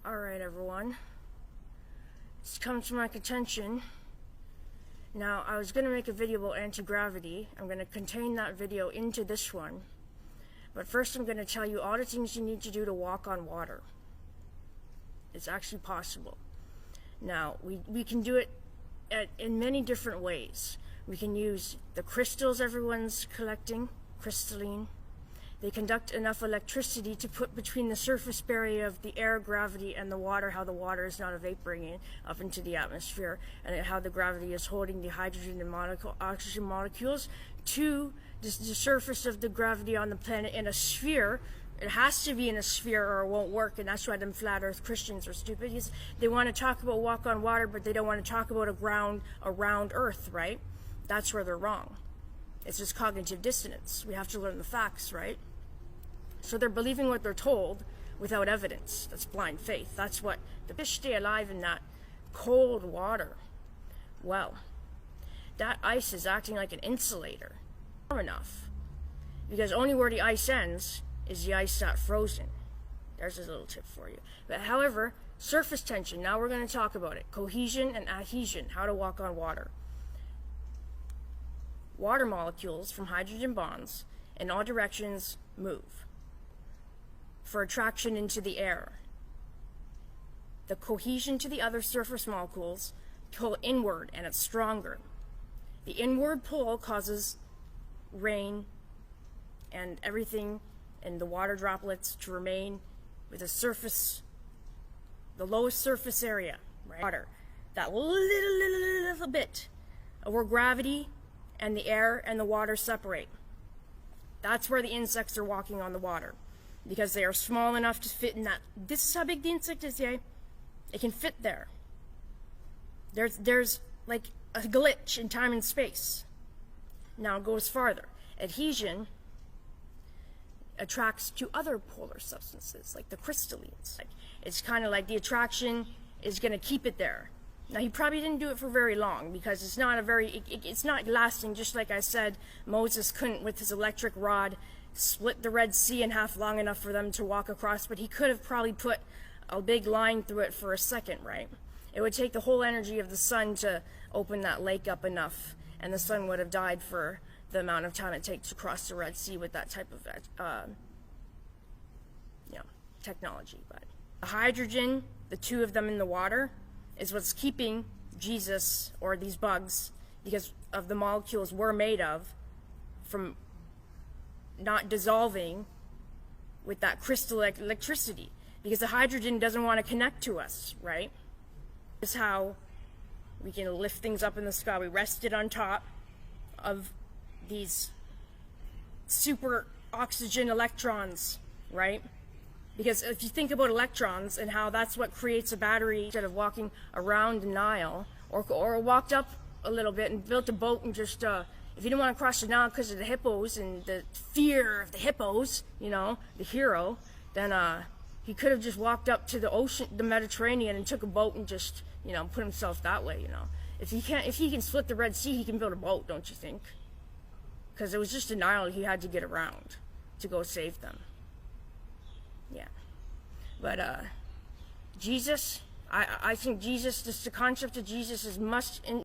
Alright everyone, it's come to my attention. Now I was going to make a video about anti-gravity. I'm going to contain that video into this one. But first I'm going to tell you all the things you need to do to walk on water. It's actually possible. Now we can do it in many different ways. We can use the crystals everyone's collecting, crystalline. They conduct enough electricity to put between the surface barrier of the air, gravity, and the water, how the water is not evaporating up into the atmosphere, and how the gravity is holding the hydrogen and oxygen molecules to the surface of the gravity on the planet in a sphere. It has to be in a sphere or it won't work, and that's why them flat earth Christians are stupid. Because they want to talk about walk on water, but they don't want to talk about a round earth, right? That's where they're wrong. It's just cognitive dissonance. We have to learn the facts, right? So they're believing what they're told without evidence. That's blind faith. That's what the fish stay alive in that cold water. Well, that ice is acting like an insulator. Warm enough. Because only where the ice ends is the ice not frozen. There's a little tip for you. But however, surface tension, now we're going to talk about it. Cohesion and adhesion, how to walk on water. Water molecules from hydrogen bonds in all directions move for attraction into the air. The cohesion to the other surface molecules pull inward, and it's stronger. The inward pull causes rain and everything and the water droplets to remain with the surface, the lowest surface area, right? Water, that little bit where gravity and the air and the water separate. That's where the insects are walking on the water, because they are small enough to fit in that. This is how big the insect is, yeah? It can fit there. There's like a glitch in time and space. Now it goes farther. Adhesion attracts to other polar substances, like the crystallines. It's kind of like the attraction is going to keep it there. Now, he probably didn't do it for very long, because it's not it's not lasting. Just like I said, Moses couldn't, with his electric rod, split the Red Sea in half long enough for them to walk across, but he could have probably put a big line through it for a second, right? It would take the whole energy of the sun to open that lake up enough, and the sun would have died for the amount of time it takes to cross the Red Sea with that type of technology. But the hydrogen, the two of them in the water, is what's keeping Jesus, or these bugs, because of the molecules we're made of, from not dissolving with that crystal electricity, because the hydrogen doesn't want to connect to us, right? This is how we can lift things up in the sky. We rest it on top of these super oxygen electrons, right? Because if you think about electrons and how that's what creates a battery, instead of walking around the Nile, or walked up a little bit and built a boat and just, if you didn't want to cross the Nile because of the hippos and the fear of the hippos, you know, the hero, then he could have just walked up to the ocean, the Mediterranean, and took a boat and just, you know, put himself that way, you know. If he can split the Red Sea, he can build a boat, don't you think? Because it was just the Nile he had to get around to go save them. Yeah, but Jesus, I think Jesus, the concept of Jesus is